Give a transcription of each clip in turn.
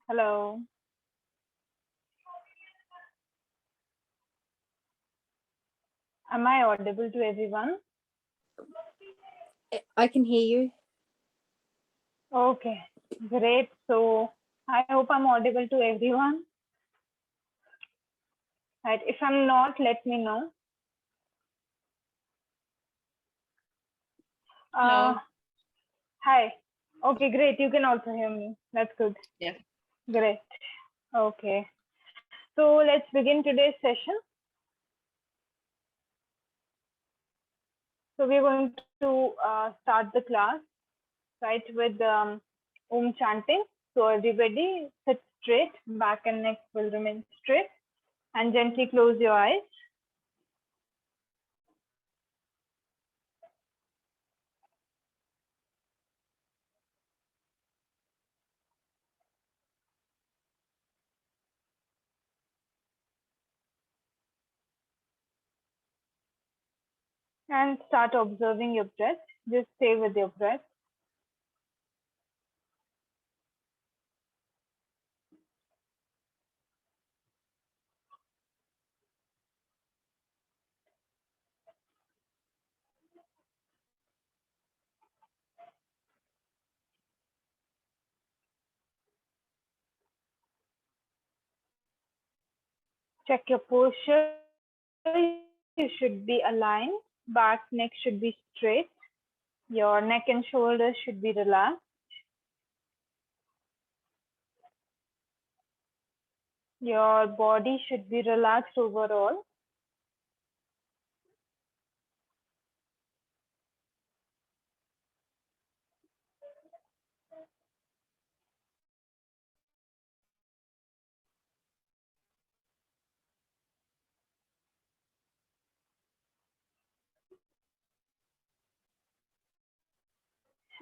Hello. Am I audible to everyone? I can hear you. Okay, great. So I hope I'm audible to everyone. Right. If I'm not, let me know. Uh, Hello. Hi. Okay, great. You can also hear me. That's good. Yeah. Great. Okay. So let's begin today's session. So we're going to start the class, right, with Om chanting. So everybody sit straight, back and neck will remain straight, and gently close your eyes. And start observing your breath. Just stay with your breath. Check your posture. You should be aligned. Back, neck should be straight. Your neck and shoulders should be relaxed. Your body should be relaxed overall.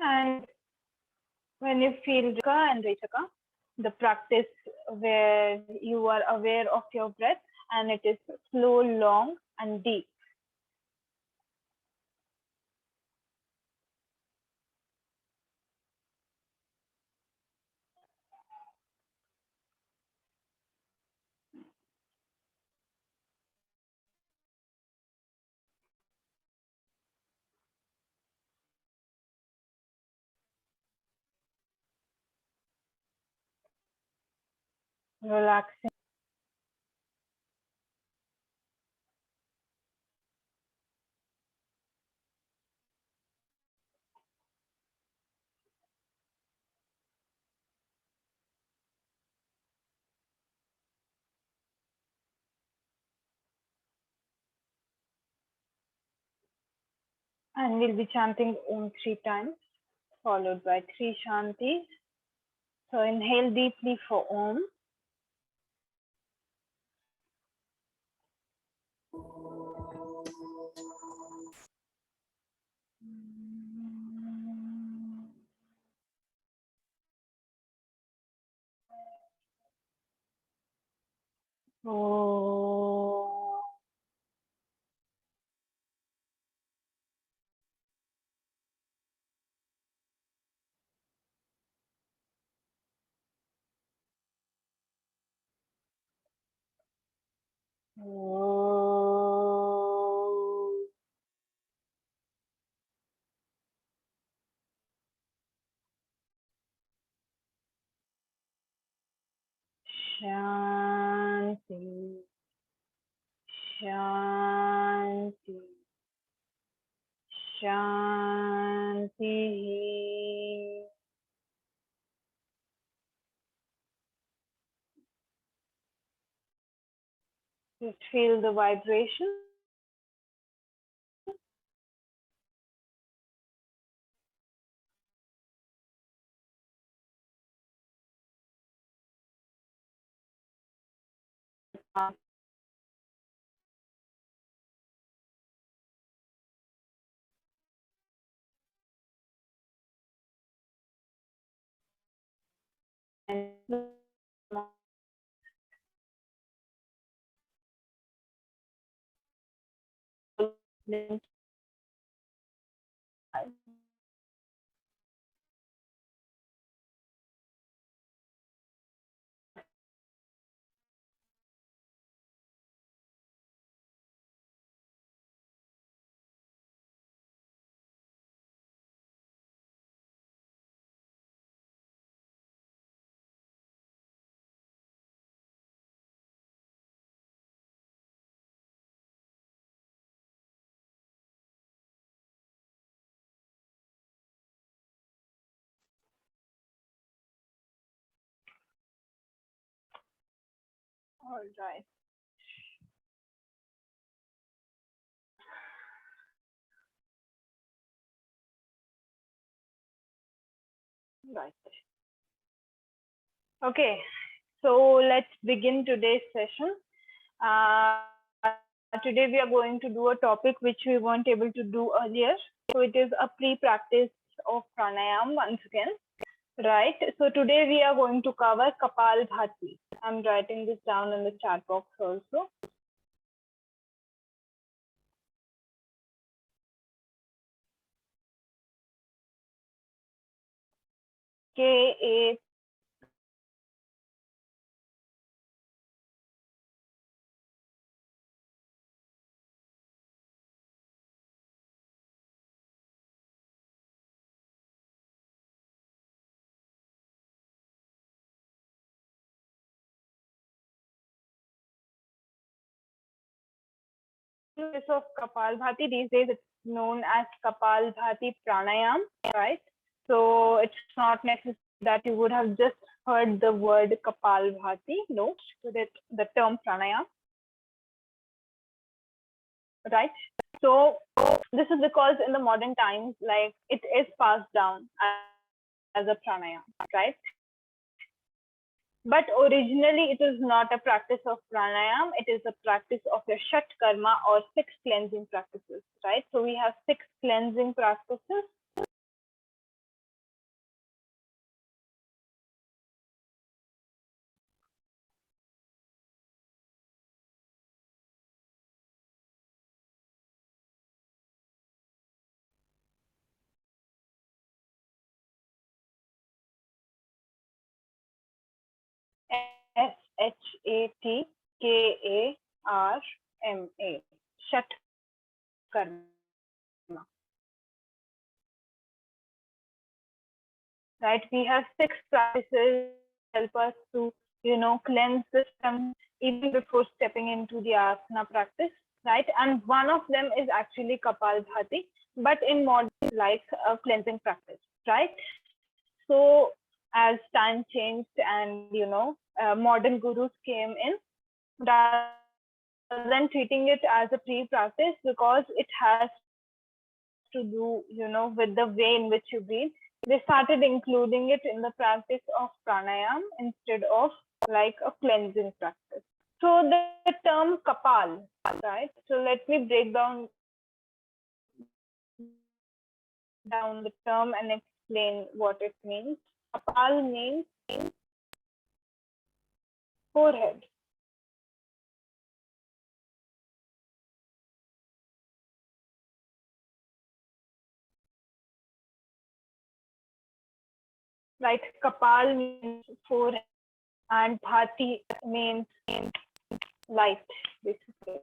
And when you feel Rika and Rechaka, the practice where you are aware of your breath and it is slow, long, and deep. Relaxing. And we'll be chanting Om 3 times, followed by 3 Shantis. So inhale deeply for Om. Oh. Oh. Shanti. Shanti. Shanti. Just feel the vibration. And All right. Right. Okay. So let's begin today's session. Uh, Today we are going to do a topic which we weren't able to do earlier. So it is a pre-practice of pranayam once again. Right. So today we are going to cover Kapalbhati. I'm writing this down in the chat box also. K-A of Kapalbhati. These days it's known as Kapalbhati Pranayam, right? So it's not necessary that you would have just heard the word Kapalbhati. No, with it, the term pranayam, right? So this is because in the modern times, like it is passed down as a pranayam, right? But originally, it is not a practice of pranayam. It is a practice of your shat karma or six cleansing practices, right? So we have six cleansing practices. Shatkarma. Shat karma. Right? We have six practices help us to, cleanse the system even before stepping into the asana practice, right? And one of them is actually Kapalbhati, but in modern like a cleansing practice, right? So as time changed and modern gurus came in, rather than treating it as a pre-practice because it has to do, with the way in which you breathe, they started including it in the practice of pranayam instead of like a cleansing practice. So the term kapal, right? So let me break down the term and explain what it means. Kapal means forehead. Right? Kapal means forehead and bhati means light, basically.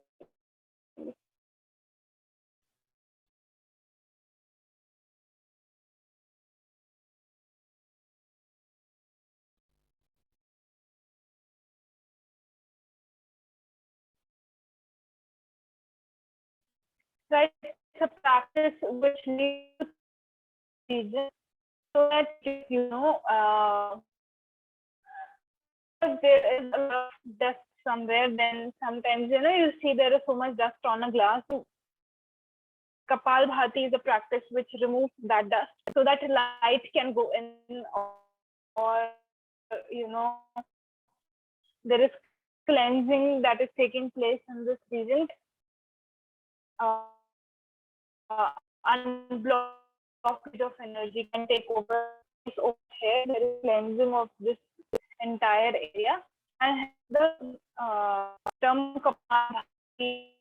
Right? It's a practice which leads to region so that if there is a lot of dust somewhere, then sometimes you see there is so much dust on a glass. Kapalbhati is a practice which removes that dust so that light can go in, or there is cleansing that is taking place in this region. Uh, Unblockage of energy can take over here. There is cleansing of this entire area, and the term Kapalbhati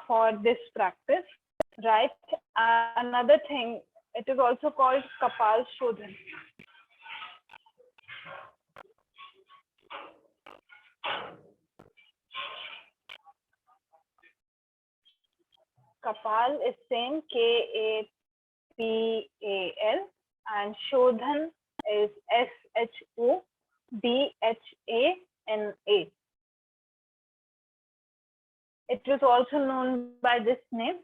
for this practice, right? Another thing, it is also called Kapal Shodhan. Kapal is same Kapal, and Shodhan is Shodhana. It is also known by this name.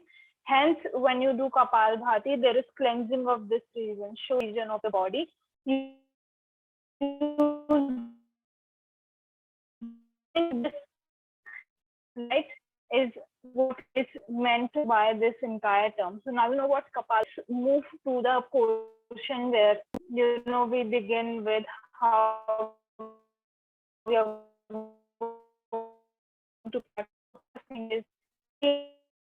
Hence, when you do Kapalbhati, there is cleansing of this region of the body. You this, right, is what is meant by this entire term. So now you know what Kapal. Move to the portion where we begin with how we are going to practice is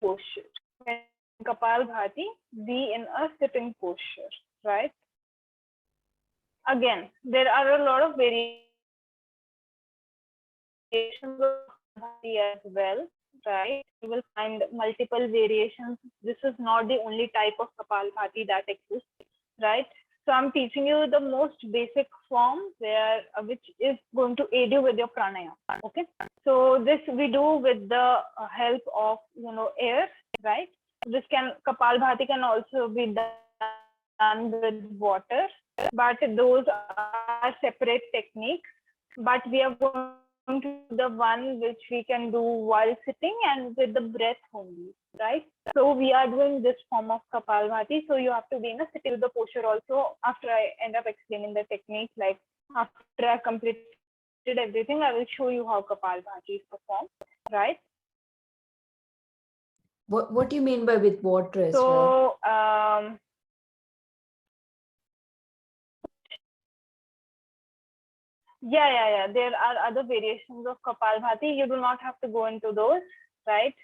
posture. When Kapalbhati, be in a sitting posture, right? Again, there are a lot of variations of Kapalbhati as well, right? You will find multiple variations. This is not the only type of Kapalbhati that exists, right? So I'm teaching you the most basic form where which is going to aid you with your pranayama. Okay. So this we do with the help of air, right? This Kapalbhati can also be done with water, but those are separate techniques. But we are going to the one which we can do while sitting and with the breath only, right? So we are doing this form of Kapalbhati. So you have to be in a sitting with the posture also. After I end up explaining the technique, like after I completed everything, I will show you how Kapalbhati is performed, right? What do you mean by with water as well? So yeah. There are other variations of Kapalbhati. You do not have to go into those, right?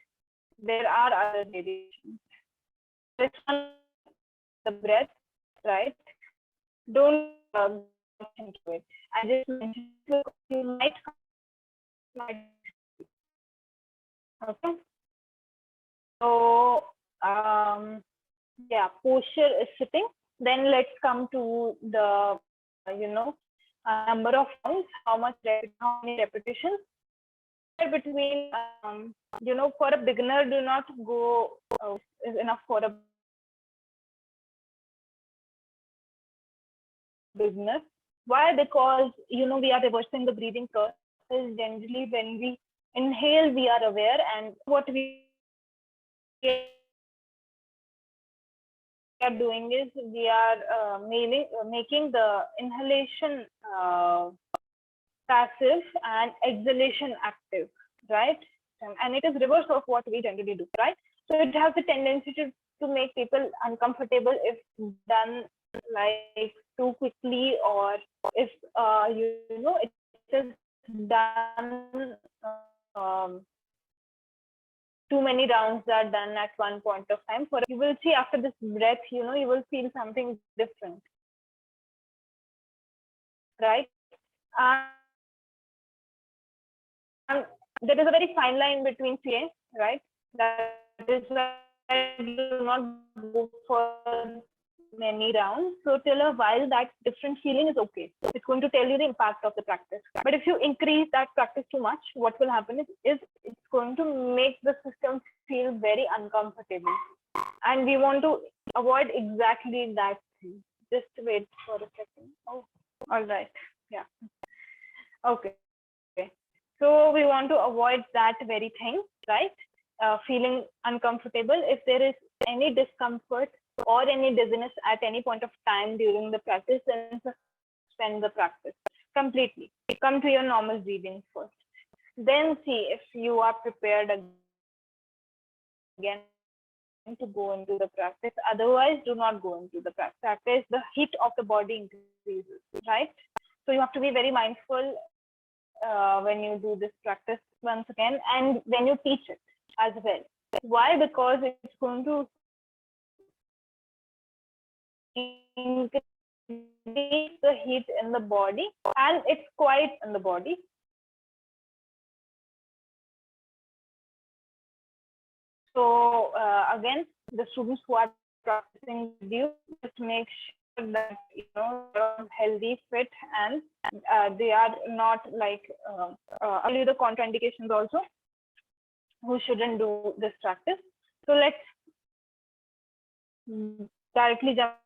There are other variations. This one, the breath, right? Don't get into it. I just mentioned you might okay. So yeah, posture is sitting. Then let's come to the number of rounds, how many repetitions. Between for a beginner, do not go is enough for a beginner. Why? Because we are reversing the breathing process. Generally, when we inhale, we are aware, and what we are doing is we are making the inhalation passive and exhalation active, right? And it is reverse of what we generally do, right? So it has a tendency to make people uncomfortable if done like too quickly, or if it is done too many rounds are done at one point of time. For you will see after this breath, you will feel something different, right? There is a very fine line between CA, right? That is why I do not go for many rounds. So till a while, that different feeling is okay. It's going to tell you the impact of the practice. But if you increase that practice too much, what will happen is it's going to make the system feel very uncomfortable. And we want to avoid exactly that thing. Just wait for a second. Oh, all right. Yeah. Okay. So we want to avoid that very thing, right? Feeling uncomfortable. If there is any discomfort or any dizziness at any point of time during the practice, then suspend the practice completely. Come to your normal breathing first. Then see if you are prepared again to go into the practice. Otherwise, do not go into the practice. The heat of the body increases, right? So you have to be very mindful when you do this practice once again, and when you teach it as well. Why? Because it's going to increase the heat in the body, and it's quiet in the body. So again, the students who are practicing with you, just make sure that they're healthy, fit, and they are not like only the contraindications also who shouldn't do this practice. So let's directly jump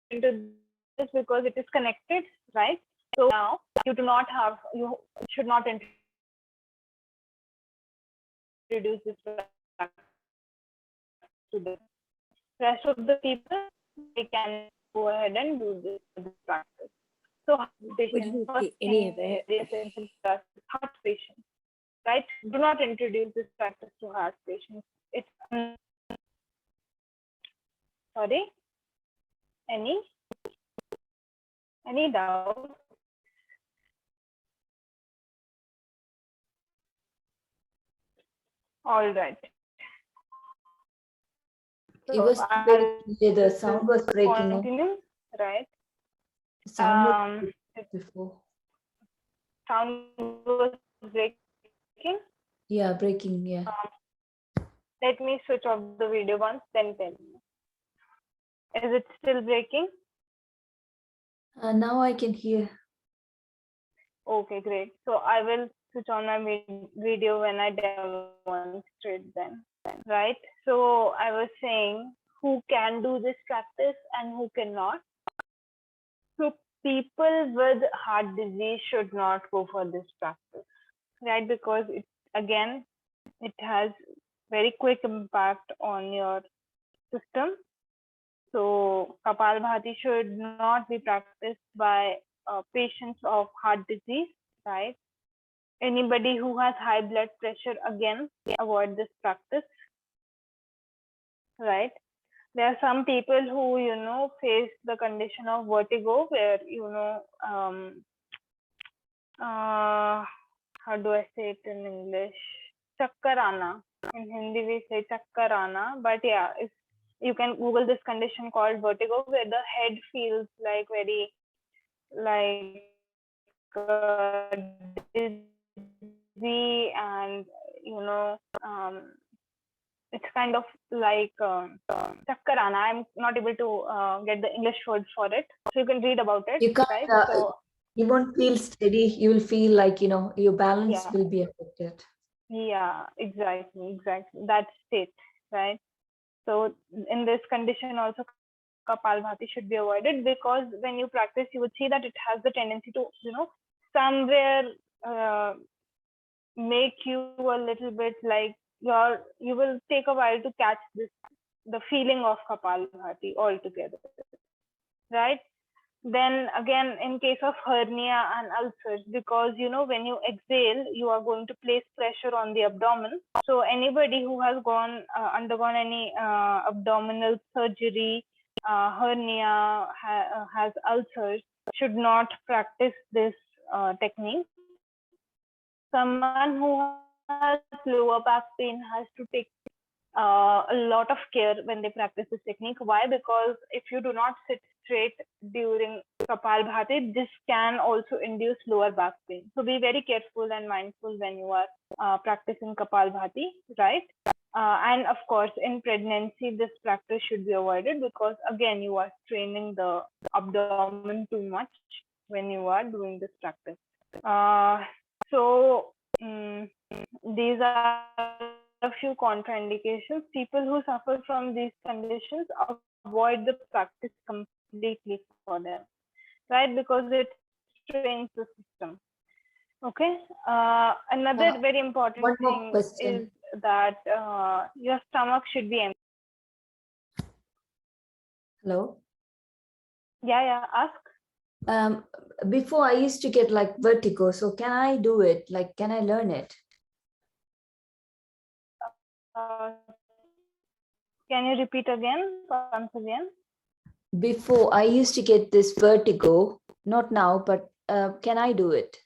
into this because it is connected, right? So now you should not introduce this practice to the rest of the people. They can go ahead and do this practice. So heart patient, first any thing, of it. very essential for us is heart patient, right? Do not introduce this practice to heart patients. It's sorry, any doubt? All right. It was very clear. The sound was breaking. Continue, right? Sound was before. Sound was breaking. Yeah, breaking. Yeah. Let me switch off the video once, then tell me. Is it still breaking? Now I can hear. Okay, great. So I will switch on my video when I demonstrate then, right? So I was saying who can do this practice and who cannot. So people with heart disease should not go for this practice, right? Because it has very quick impact on your system. So Kapalbhati should not be practiced by patients of heart disease, right? Anybody who has high blood pressure, again, avoid this practice, right? There are some people who, face the condition of vertigo where, how do I say it in English? Chakkar aana. In Hindi we say chakkar aana, but yeah, if you can Google this condition called vertigo, where the head feels like very dizzy, and it's kind of like chakkar aana. I'm not able to get the English word for it, so you can read about it. You can't. Right? So you won't feel steady. You will feel like your balance will be affected. Yeah, exactly. That's it, right? So in this condition also Kapalbhati should be avoided, because when you practice, you would see that it has the tendency to, somewhere make you a little bit like you will take a while to catch the feeling of Kapalbhati altogether, right? Then again, in case of hernia and ulcers, because when you exhale, you are going to place pressure on the abdomen. So anybody who has undergone any abdominal surgery, hernia, has ulcers, should not practice this technique. Someone who has lower back pain has to take a lot of care when they practice this technique. Why? Because if you do not sit straight during Kapalbhati, this can also induce lower back pain. So be very careful and mindful when you are practicing Kapalbhati, right? And of course, in pregnancy, this practice should be avoided, because again, you are straining the abdomen too much when you are doing this practice. So these are a few contraindications. People who suffer from these conditions, avoid the practice completely for them, right? Because it strains the system. Okay. Another very important thing is that your stomach should be empty. Hello? Yeah, ask. Before I used to get like vertigo, so can I do it? Like, can I learn it? Can you repeat once again? Before I used to get this vertigo, not now, but can I do it?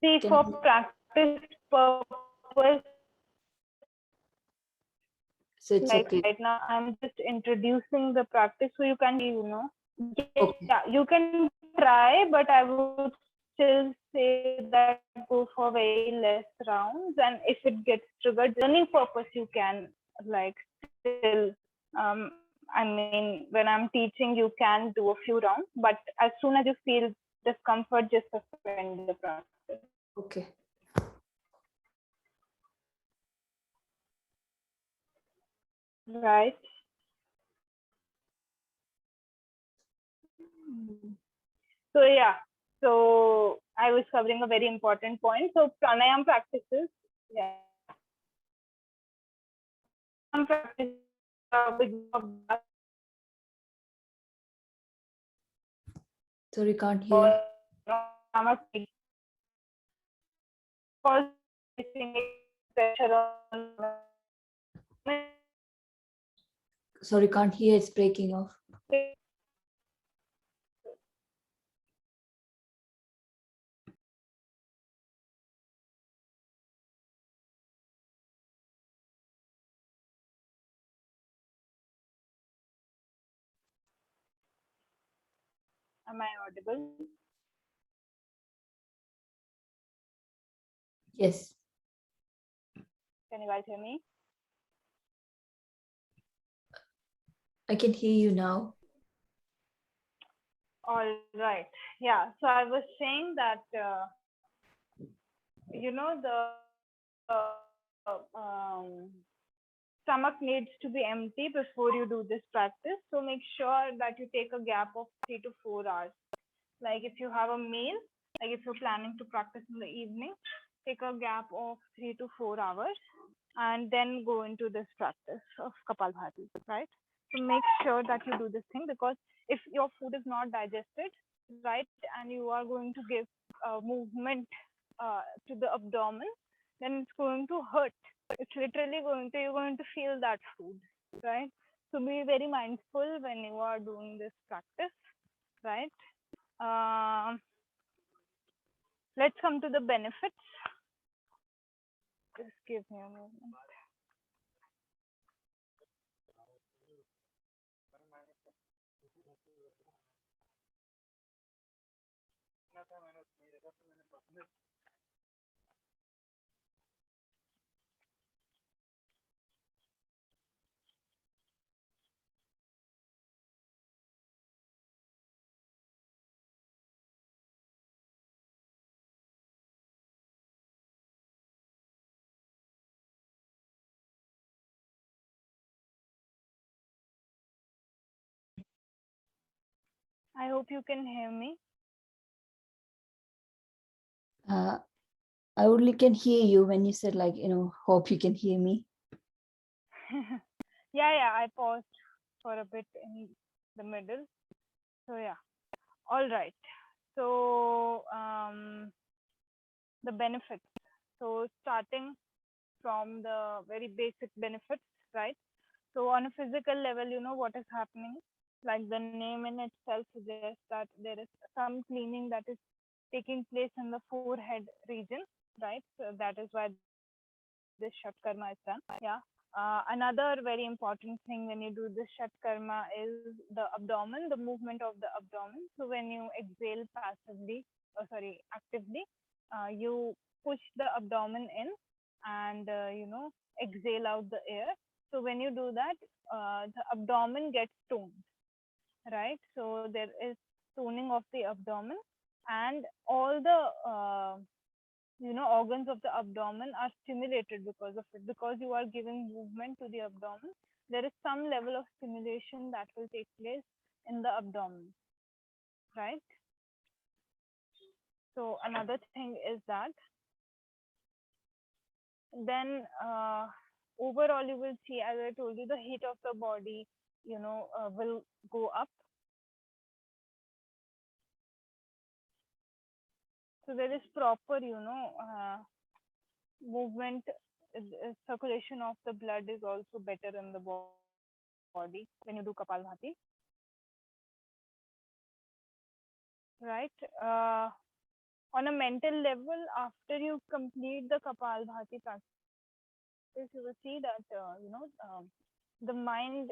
See, for practice purpose, so it's like okay. right now, I'm just introducing the practice, so you can, yeah, you can try, but I would still say that go for very less rounds, and if it gets triggered, learning purpose, you can still. I mean, when I'm teaching, you can do a few rounds, but as soon as you feel discomfort, just suspend the practice. Okay. Right. So yeah, so I was covering a very important point. So pranayam practices, practices Sorry, can't or hear. stomach ache, causing pressure on Sorry, can't hear. It's breaking off. Am I audible? Yes, Can you guys hear me? I can hear you now. All right. Yeah. So I was saying that stomach needs to be empty before you do this practice. So make sure that you take a gap of 3 to 4 hours. Like if you have a meal, like if you're planning to practice in the evening, take a gap of 3 to 4 hours and then go into this practice of Kapalbhati, right? So make sure that you do this thing, because if your food is not digested, right, and you are going to give movement to the abdomen, then it's going to hurt. It's literally you're going to feel that food, right? So be very mindful when you are doing this practice, right? Let's come to the benefits. Just give me a moment. I hope you can hear me. Uh, I only can hear you when you said, like, hope you can hear me. Yeah, I paused for a bit in the middle. So yeah, all right. So the benefits. So starting from the very basic benefits, right? So on a physical level, you know what is happening. Like the name in itself suggests that there is some cleaning that is taking place in the forehead region, right? So that is why this Shatkarma is done. Yeah. Another very important thing when you do this Shatkarma is the abdomen, the movement of the abdomen. So when you exhale passively, actively, you push the abdomen in and, exhale out the air. So when you do that, the abdomen gets toned, right? So there is toning of the abdomen, and all the organs of the abdomen are stimulated because of it, because you are giving movement to the abdomen. There is some level of stimulation that will take place in the abdomen, right? So another thing is that then overall you will see, as I told you, the heat of the body will go up. So there is proper movement, circulation of the blood is also better in the body when you do Kapalbhati, right? On a mental level, after you complete the Kapalbhati practice, you will see that the mind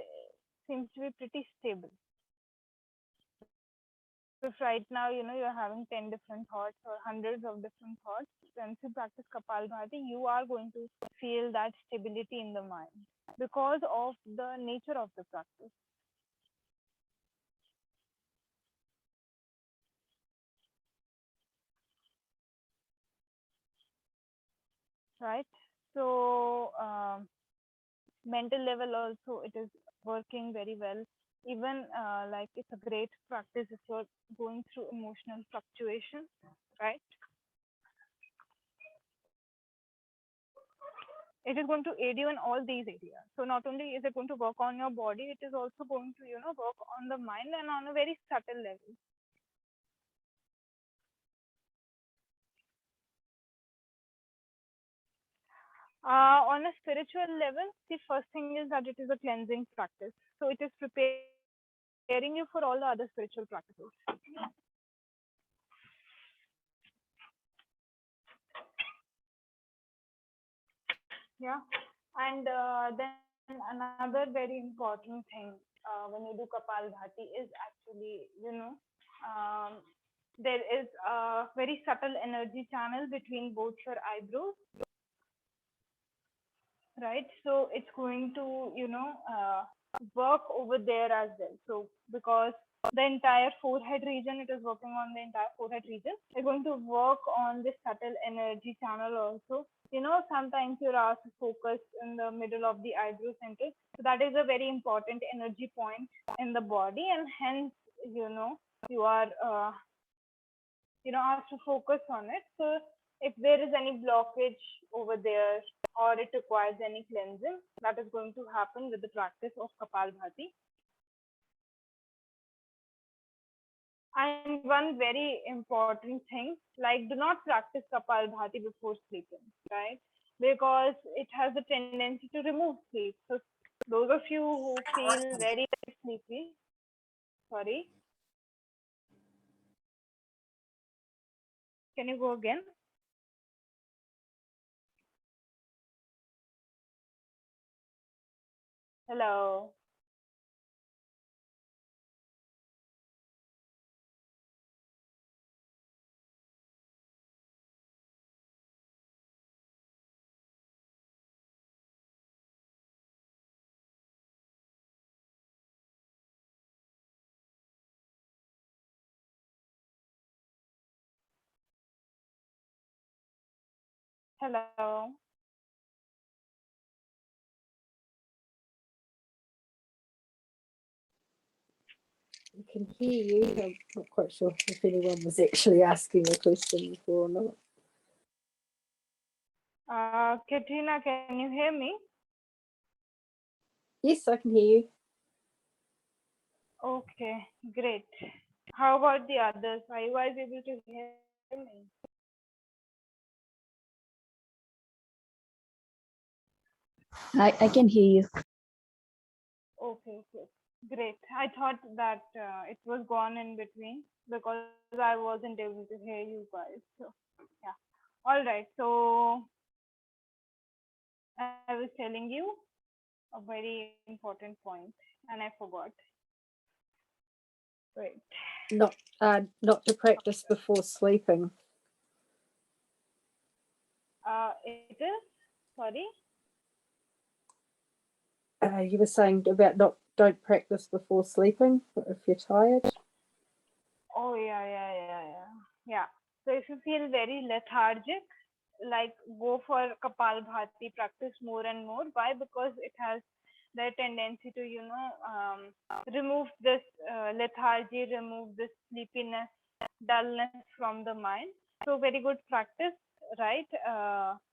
seems to be pretty stable. So if right now you're having 10 different thoughts or hundreds of different thoughts, once you practice Kapalbhati, you are going to feel that stability in the mind because of the nature of the practice. Right? So mental level also, it is working very well. Even like it's a great practice if you're going through emotional fluctuation, right? It is going to aid you in all these areas. So not only is it going to work on your body, it is also going to work on the mind and on a very subtle level. On a spiritual level, the first thing is that it is a cleansing practice. So it is preparing you for all the other spiritual practices. Yeah. And then another very important thing when you do Kapalbhati is actually, um, there is a very subtle energy channel between both your eyebrows, right? So it's going to, work over there as well. So because the entire forehead region, it is working on the entire forehead region. It's going to work on this subtle energy channel also. Sometimes you're asked to focus in the middle of the eyebrow center. So that is a very important energy point in the body, and hence, you are asked to focus on it. So if there is any blockage over there or it requires any cleansing, that is going to happen with the practice of Kapalbhati. And one very important thing, like do not practice Kapalbhati before sleeping, right? Because it has a tendency to remove sleep. So those of you who feel very sleepy, sorry, can you go again? Hello. Hello. I can hear you. I'm not quite sure if anyone was actually asking a question before or not. Katrina, can you hear me? Yes, I can hear you. Okay, great. How about the others? Are you guys able to hear me? I can hear you. Okay, okay, great. I thought that it was gone in between because I wasn't able to hear you guys. So, yeah. All right. So, I was telling you a very important point and I forgot. Wait. Not to practice before sleeping. It is? Sorry? You were saying about don't practice before sleeping if you're tired. Oh, yeah. Yeah. So if you feel very lethargic, like go for Kapalbhati, practice more and more. Why? Because it has the tendency to, remove this lethargy, remove this sleepiness, dullness from the mind. So very good practice, right?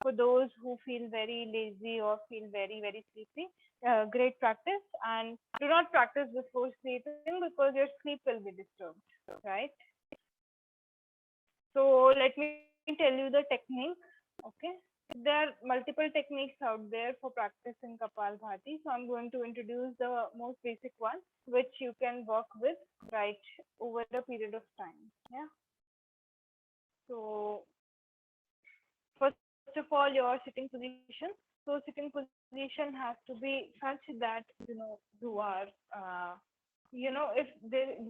For those who feel very lazy or feel very, very sleepy, great practice. And do not practice before sleeping because your sleep will be disturbed, right? So let me tell you the technique. Okay. There are multiple techniques out there for practicing Kapalbhati. So I'm going to introduce the most basic one, which you can work with right over a period of time. Yeah. So first of all, your sitting position. So sitting position has to be such that you are if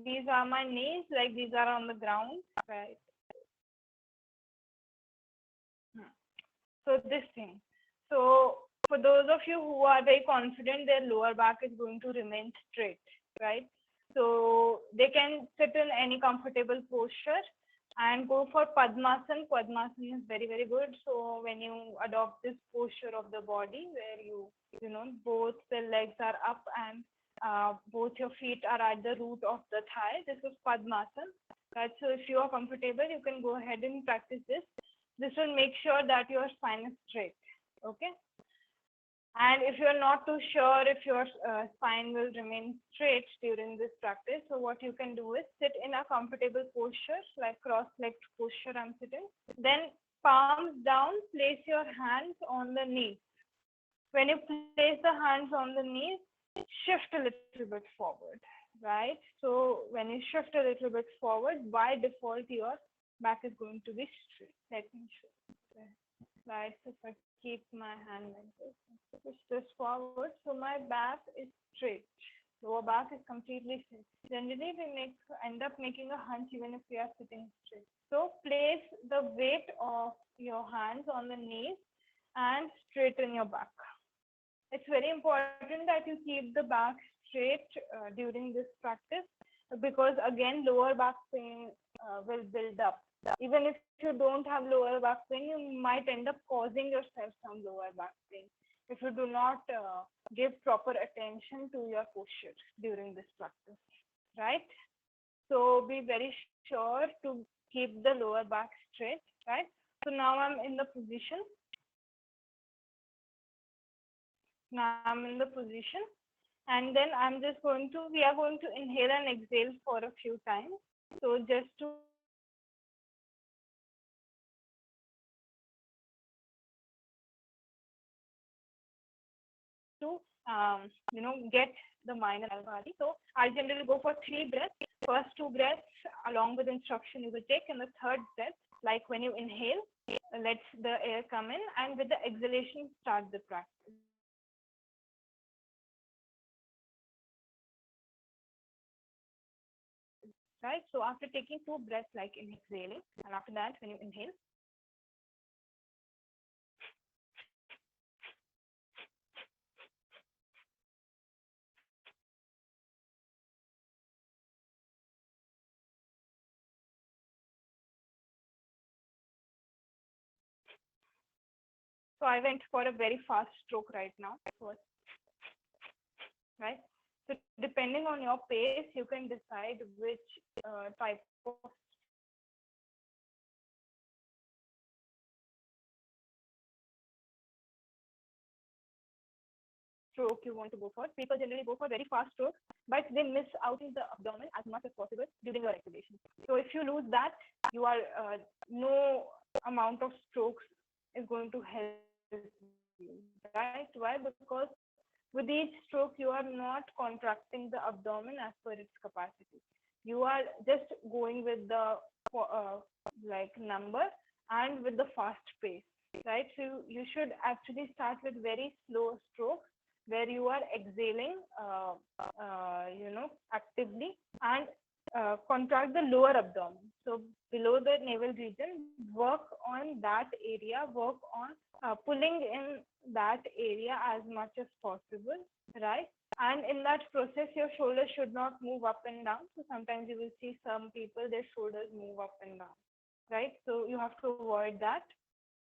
these are my knees, like these are on the ground, right? So this thing. So for those of you who are very confident, their lower back is going to remain straight, right? So they can sit in any comfortable posture and go for Padmasana. Padmasana is very, very good. So when you adopt this posture of the body where both the legs are up and both your feet are at the root of the thigh, this is Padmasana. Right? So if you are comfortable, you can go ahead and practice this. This will make sure that your spine is straight. Okay. And if you're not too sure if your spine will remain straight during this practice, so what you can do is sit in a comfortable posture, like cross-legged posture I'm sitting. Then palms down, place your hands on the knees, When you place the hands on the knees, shift a little bit forward, right? So when you shift a little bit forward, by default, your back is going to be straight. Let me show you. Right, so if I keep my hand like this, push this forward, so my back is straight. Lower back is completely straight. Generally, we end up making a hunch even if we are sitting straight. So place the weight of your hands on the knees and straighten your back. It's very important that you keep the back straight during this practice, because again, lower back pain will build up. Even if you don't have lower back pain, you might end up causing yourself some lower back pain if you do not give proper attention to your posture during this practice, right? So be very sure to keep the lower back straight, right? So now I'm in the position. Now I'm in the position, and then we are going to inhale and exhale for a few times. So just to get the mind and body. So I generally go for 3 breaths. First 2 breaths along with instruction you will take, and the third breath, like when you inhale, let the air come in, and with the exhalation start the practice. Right. So after taking 2 breaths, like in exhaling, and after that, when you inhale, so I went for a very fast stroke right now. Right. So depending on your pace, you can decide which type of stroke you want to go for. People generally go for very fast strokes, but they miss out in the abdomen as much as possible during your exhalation. So if you lose that, you are no amount of strokes is going to help you, right? Why? Because with each stroke, you are not contracting the abdomen as per its capacity. You are just going with the number and with the fast pace, right? So you should actually start with very slow strokes where you are exhaling, actively, and contract the lower abdomen. So below the navel region, work on that area, work on pulling in that area as much as possible, right? And in that process, your shoulders should not move up and down. So sometimes you will see some people, their shoulders move up and down, right? So you have to avoid that.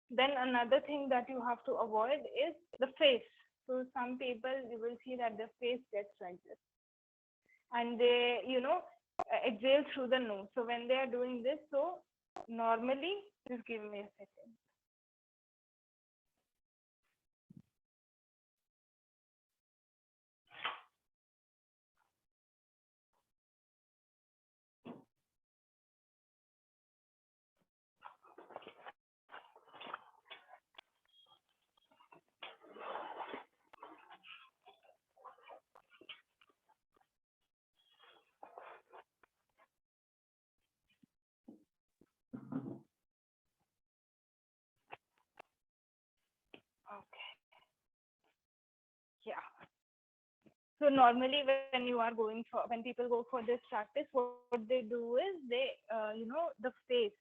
Then another thing that you have to avoid is the face. So some people, you will see that the face gets like this, and they, exhale through the nose. So when they are doing this, so normally, just give me a second. Okay. Yeah. So normally when people go for this practice, what they do is the face,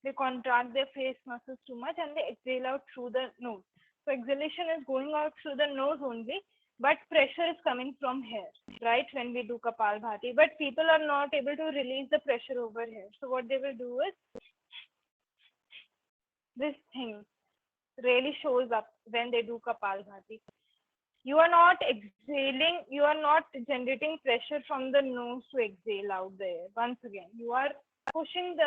they contract their face muscles too much and they exhale out through the nose. So exhalation is going out through the nose only, but pressure is coming from here, right? When we do Kapalbhati, but people are not able to release the pressure over here. So what they will do is this thing really shows up when they do Kapalbhati. You are not exhaling, you are not generating pressure from the nose to exhale out there. Once again, you are pushing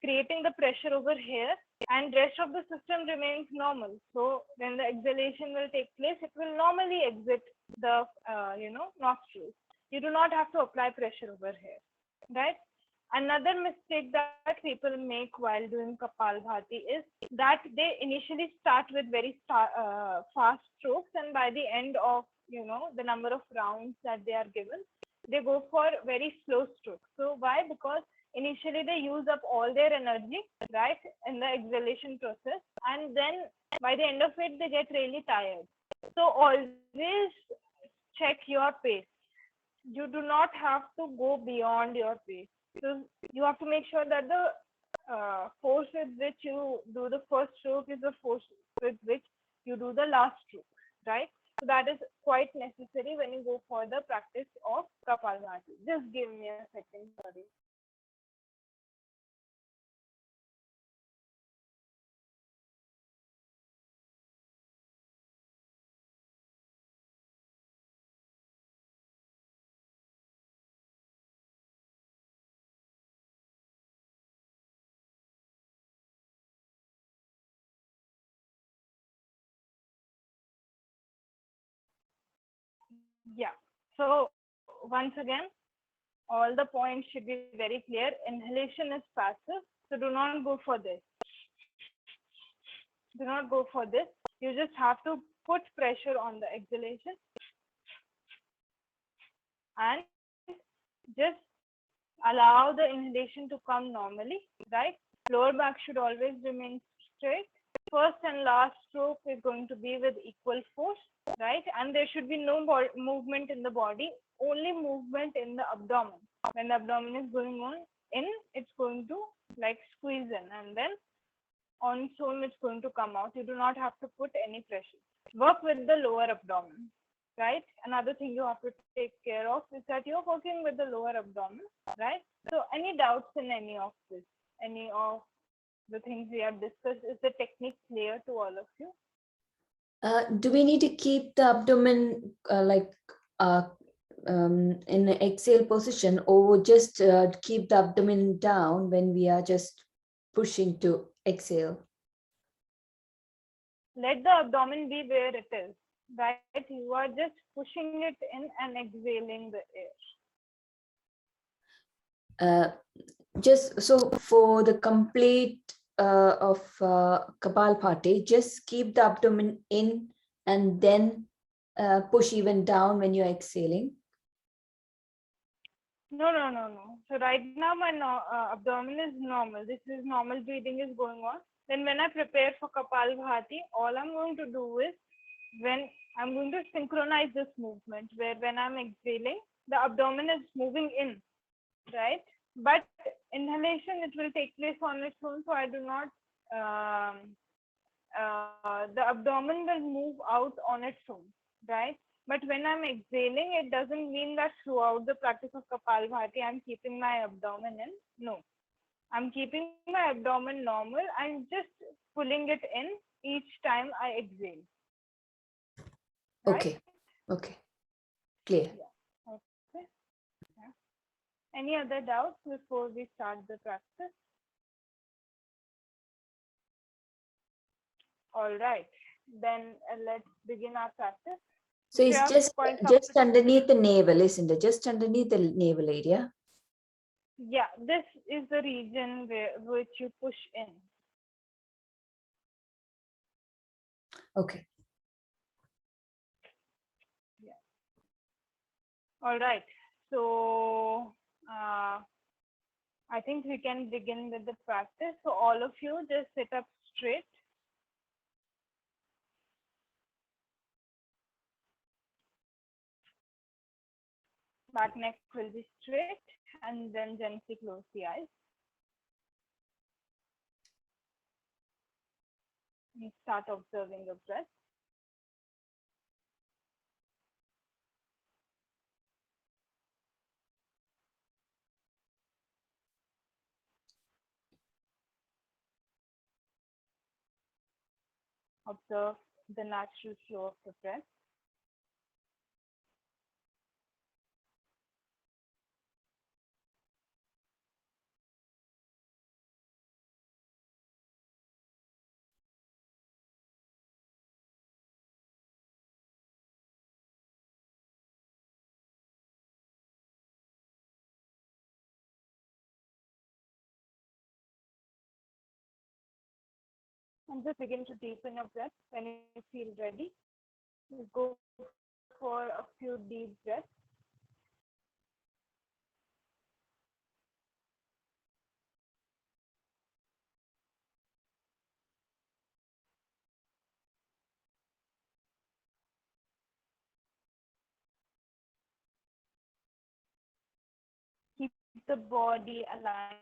creating the pressure over here, and rest of the system remains normal. So when the exhalation will take place, it will normally exit the nostrils. You do not have to apply pressure over here, right? Another mistake that people make while doing Kapalbhati is that they initially start with very fast strokes, and by the end of the number of rounds that they are given, they go for very slow strokes. So why? Because initially they use up all their energy, right, in the exhalation process, and then by the end of it they get really tired. So always check your pace. You do not have to go beyond your pace. So you have to make sure that the force with which you do the first stroke is the force with which you do the last stroke, right? So that is quite necessary when you go for the practice of Kapalbhati. Just give me a second, sorry. Yeah. So once again, all the points should be very clear. Inhalation is passive, so do not go for this. Do not go for this. You just have to put pressure on the exhalation and just allow the inhalation to come normally, right? Lower back should always remain straight. First and last stroke is going to be with equal force, right? And there should be no movement in the body, only movement in the abdomen. When the abdomen is going on in, it's going to like squeeze in, and then on its own it's going to come out. You do not have to put any pressure. Work with the lower abdomen, right? Another thing you have to take care of is that you're working with the lower abdomen, right? So any doubts in any of this, any of the things we have discussed, is the technique clear to all of you? Do we need to keep the abdomen in an exhale position, or just keep the abdomen down when we are just pushing to exhale? Let the abdomen be where it is, right? You are just pushing it in and exhaling the air. Just so for the complete of Kapalbhati, just keep the abdomen in and then push even down when you're exhaling. No. So right now my abdomen is normal. This is normal breathing is going on. Then when I prepare for Kapalbhati, all I'm going to do is when I'm going to synchronize this movement, where when I'm exhaling, the abdomen is moving in, right? But inhalation, it will take place on its own. So I do not, the abdomen will move out on its own, right? But when I'm exhaling, it doesn't mean that throughout the practice of Kapalbhati, I'm keeping my abdomen in. No, I'm keeping my abdomen normal and just pulling it in each time I exhale. Right? Okay, clear. Yeah. Okay. Yeah. Any other doubts before we start the practice? All right, then let's begin our practice. So it's just underneath the navel, isn't it? Just underneath the navel area. Yeah, this is the region which you push in. Okay. Yeah. All right. So I think we can begin with the practice. So all of you just sit up straight. Back neck will be straight, and then gently close the eyes. And start observing the breath. Observe the natural flow of the breath. And just begin to deepen your breath. When you feel ready, you go for a few deep breaths. Keep the body aligned.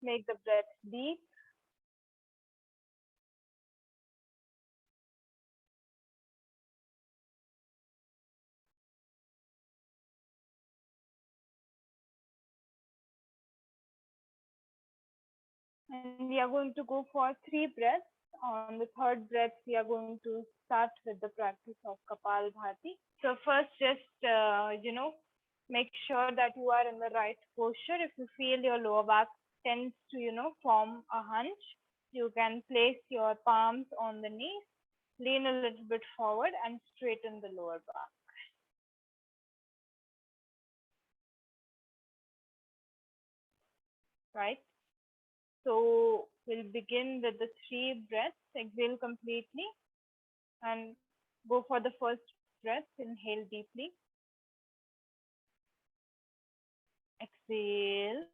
Make the breath deep. And we are going to go for 3 breaths. On the third breath, we are going to start with the practice of Kapalbhati. So first, just make sure that you are in the right posture. If you feel your lower back tends to form a hunch, you can place your palms on the knees, lean a little bit forward, and straighten the lower back. Right. So we'll begin with the 3 breaths. Exhale completely and go for the first breath. Inhale deeply. Exhale.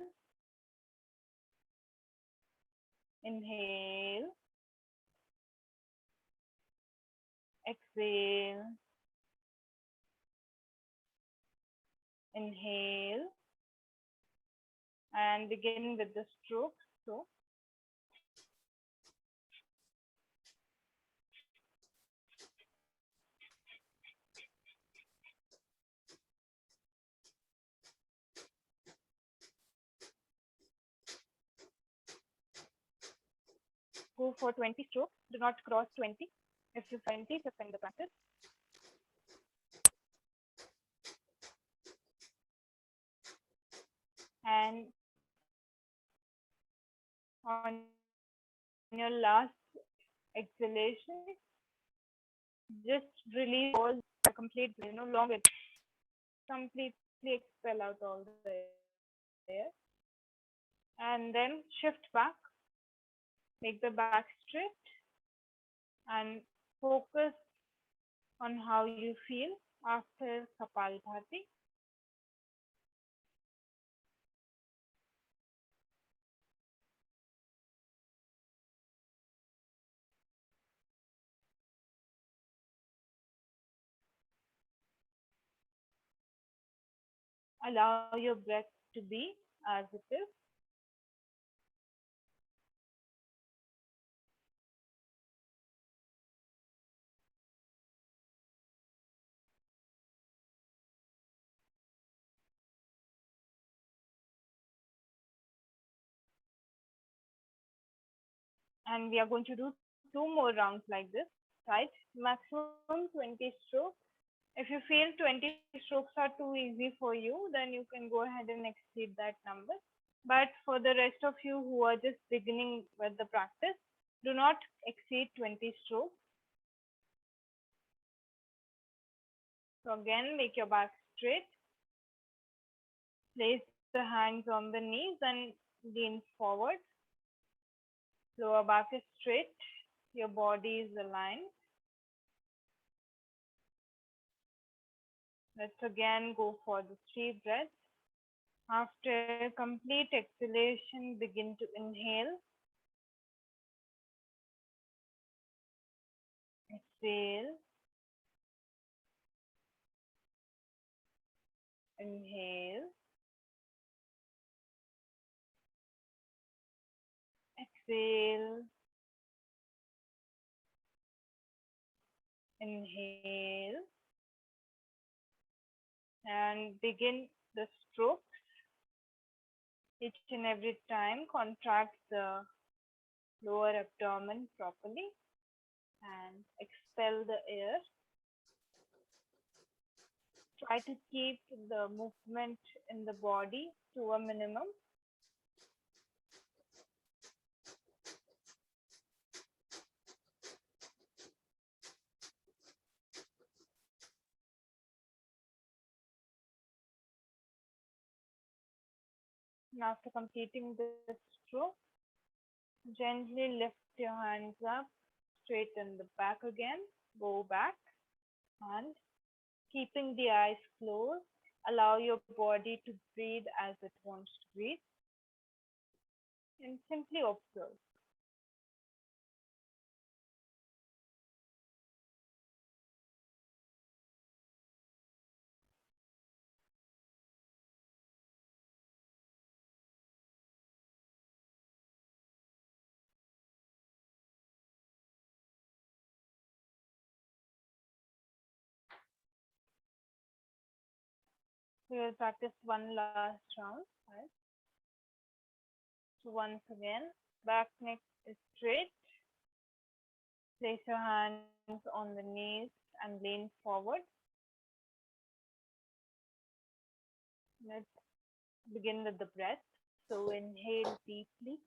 Inhale. Exhale. Inhale. And begin with the stroke. So go for 20 strokes. Do not cross 20. If you 20, suspend the practice. And on your last exhalation, just release all the complete, long completely expel out all the air. And then shift back, make the back straight, and focus on how you feel after Kapalbhati. Allow your breath to be as it is. And we are going to do 2 more rounds like this, right? Maximum 20 strokes. If you feel 20 strokes are too easy for you, then you can go ahead and exceed that number. But for the rest of you who are just beginning with the practice, do not exceed 20 strokes. So again, make your back straight. Place the hands on the knees and lean forward. Lower back is straight. Your body is aligned. Let's again go for the 3 breaths. After complete exhalation, begin to inhale. Exhale. Inhale. Exhale. Inhale and begin the stroke. Each and every time contract the lower abdomen properly and expel the air. Try to keep the movement in the body to a minimum. And after completing this stroke, gently lift your hands up, straighten the back again, go back, and keeping the eyes closed, allow your body to breathe as it wants to breathe, and simply observe. We will practice one last round. Right? So once again, back neck is straight. Place your hands on the knees and lean forward. Let's begin with the breath. So inhale deeply.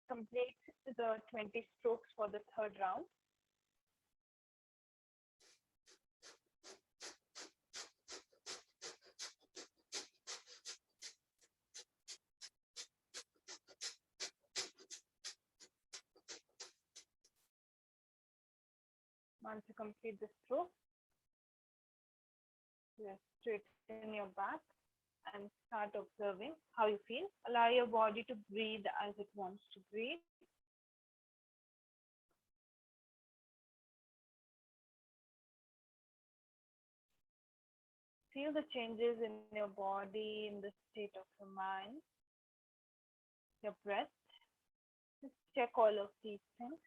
Complete the 20 strokes for the third round. Once you complete the stroke, just straighten your back and start observing how you feel. Allow your body to breathe as it wants to breathe. Feel the changes in your body, in the state of your mind, your breath. Just check all of these things.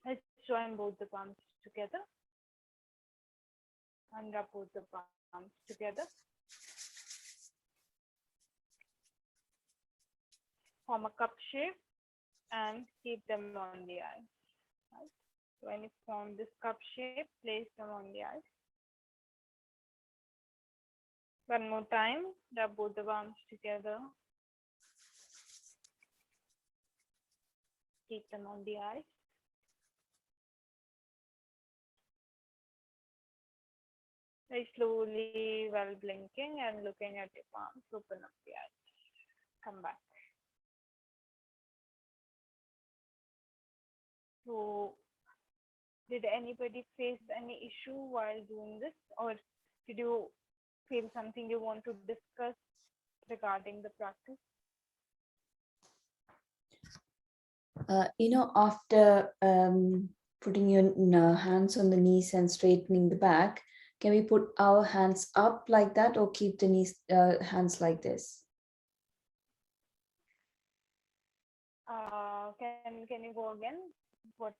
Let's join both the palms together and rub both the palms together. Form a cup shape and keep them on the eyes. Right? So when you form this cup shape, place them on the eyes. One more time, rub both the palms together. Keep them on the eyes. Very slowly, while blinking and looking at your palms, open up the eyes. Come back. So, did anybody face any issue while doing this, or did you feel something you want to discuss regarding the practice? After putting your hands on the knees and straightening the back, can we put our hands up like that or keep the knees hands like this? Can you go again? What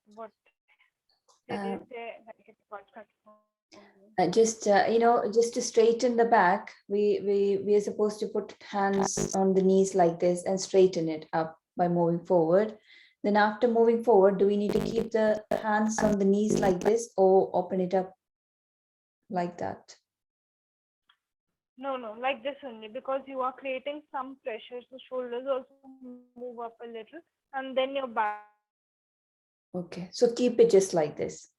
did you say? Like it got cut off. Just just to straighten the back, we are supposed to put hands on the knees like this and straighten it up by moving forward. Then after moving forward, do we need to keep the hands on the knees like this or open it up like that? No, like this only, because you are creating some pressure. So shoulders also move up a little, and then your back Okay, so keep it just like this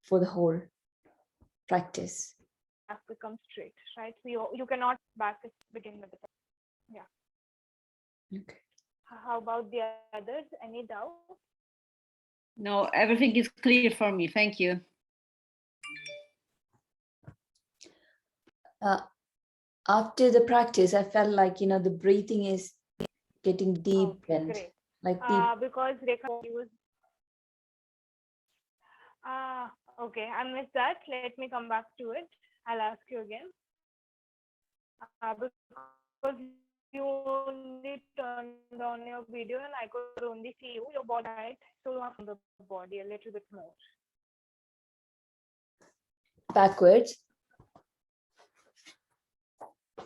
for the whole practice. becomes straight, right? So you cannot back is begin with it. Yeah. Okay. How about the others? Any doubt? No, everything is clear for me. Thank you. After the practice, I felt like, the breathing is getting deep Okay, and great. like deep. Because Rekha was okay, I missed that. Let me come back to it. I'll ask you again. Because you only turned on your video and I could only see you, your body, right? So you have the body a little bit more. Backwards.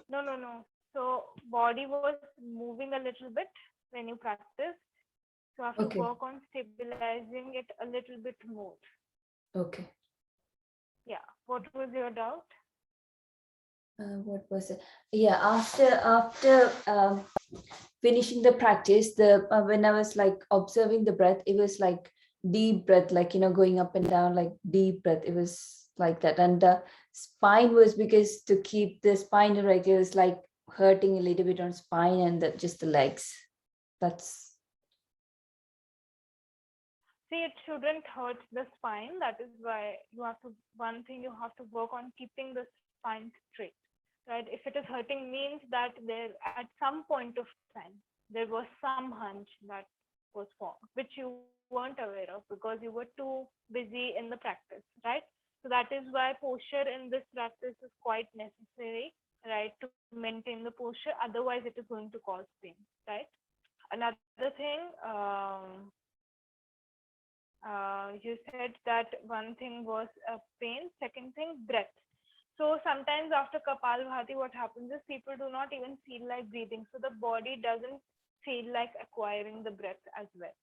No. So body was moving a little bit when you practice. So I have Okay. to work on stabilizing it a little bit more. Okay. Yeah. What was your doubt? What was it? Yeah, after finishing the practice, when I was like observing the breath, it was like deep breath, like going up and down, like deep breath. It was like that, and the spine was, because to keep the spine erect, it was like hurting a little bit on spine and just the legs. That's See, it shouldn't hurt the spine. That is why one thing you have to work on keeping the spine straight, right? If it is hurting, means that there at some point of time, there was some hunch that was formed, which you weren't aware of because you were too busy in the practice, right? So that is why posture in this practice is quite necessary, right? To maintain the posture. Otherwise, it is going to cause pain, right? Another thing, you said that one thing was pain, second thing breath. So sometimes after Kapalbhati, what happens is people do not even feel like breathing, so the body doesn't feel like acquiring the breath as well.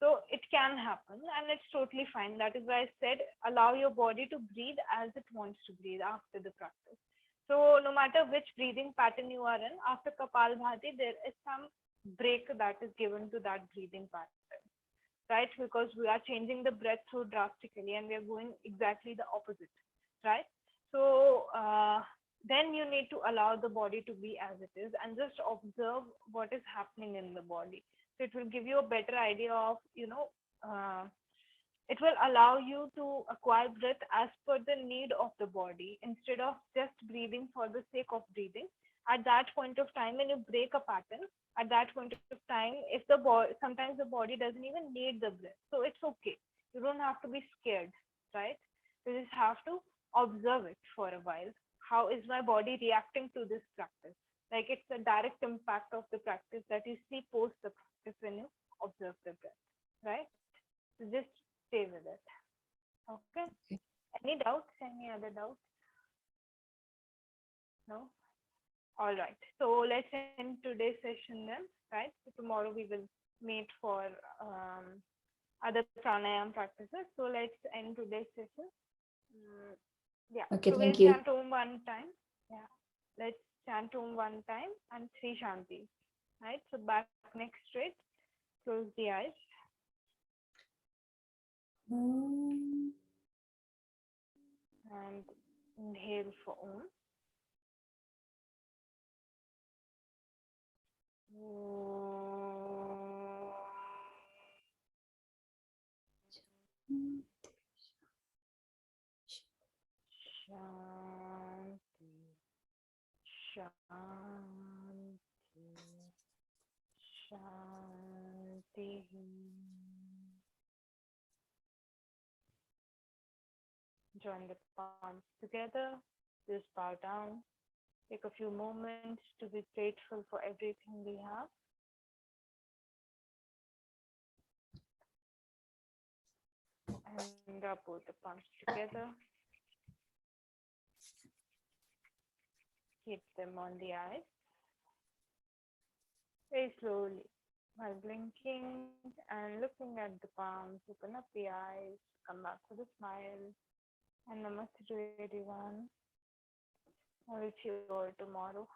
So it can happen and it's totally fine. That is why I said allow your body to breathe as it wants to breathe after the practice. So no matter which breathing pattern you are in, after Kapalbhati, there is some break that is given to that breathing pattern, right? Because we are changing the breath so drastically and we are going exactly the opposite, right? So then you need to allow the body to be as it is and just observe what is happening in the body. So it will give you a better idea of, it will allow you to acquire breath as per the need of the body instead of just breathing for the sake of breathing. At that point of time, when you break a pattern, at that point of time, if the body, sometimes the body doesn't even need the breath. So it's okay. You don't have to be scared, right? You just have to observe it for a while. How is my body reacting to this practice? Like it's a direct impact of the practice that you see post the practice when you observe the breath, right? So just stay with it. Okay. Any doubts? Any other doubts? No? All right. So let's end today's session then, right? So tomorrow we will meet for other pranayam practices. So let's end today's session. Yeah. okay. So Thank we'll you. chant Om one time. Yeah. Let's chant Om one time and three Shanti. Right. So back neck straight. Close the eyes. And inhale for Om. Shanti, Shanti, Shanti. Join the palms together. Just bow down. Take a few moments to be grateful for everything we have. And rub both the palms together. Keep them on the eyes. Very slowly, while blinking and looking at the palms, open up the eyes, come back to the smile. And namaste to everyone. I will see you all tomorrow.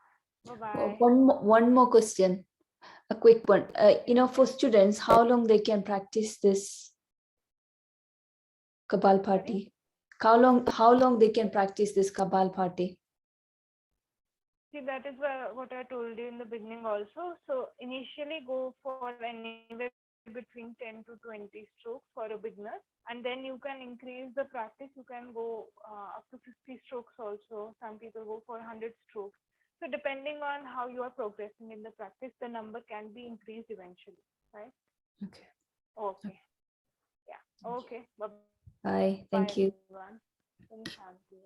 Bye-bye. One more question, a quick one. For students, how long they can practice this Kapalbhati? How long they can practice this Kapalbhati? See, that is what I told you in the beginning also. So initially go for anywhere between 10 to 20 strokes for a beginner. And then you can increase the practice. You can go up to 50 strokes also. Some people go for 100 strokes. So depending on how you are progressing in the practice, the number can be increased eventually, right? Okay. Okay. Yeah. Okay. Bye. Bye. Thank you. Everyone. Shanti.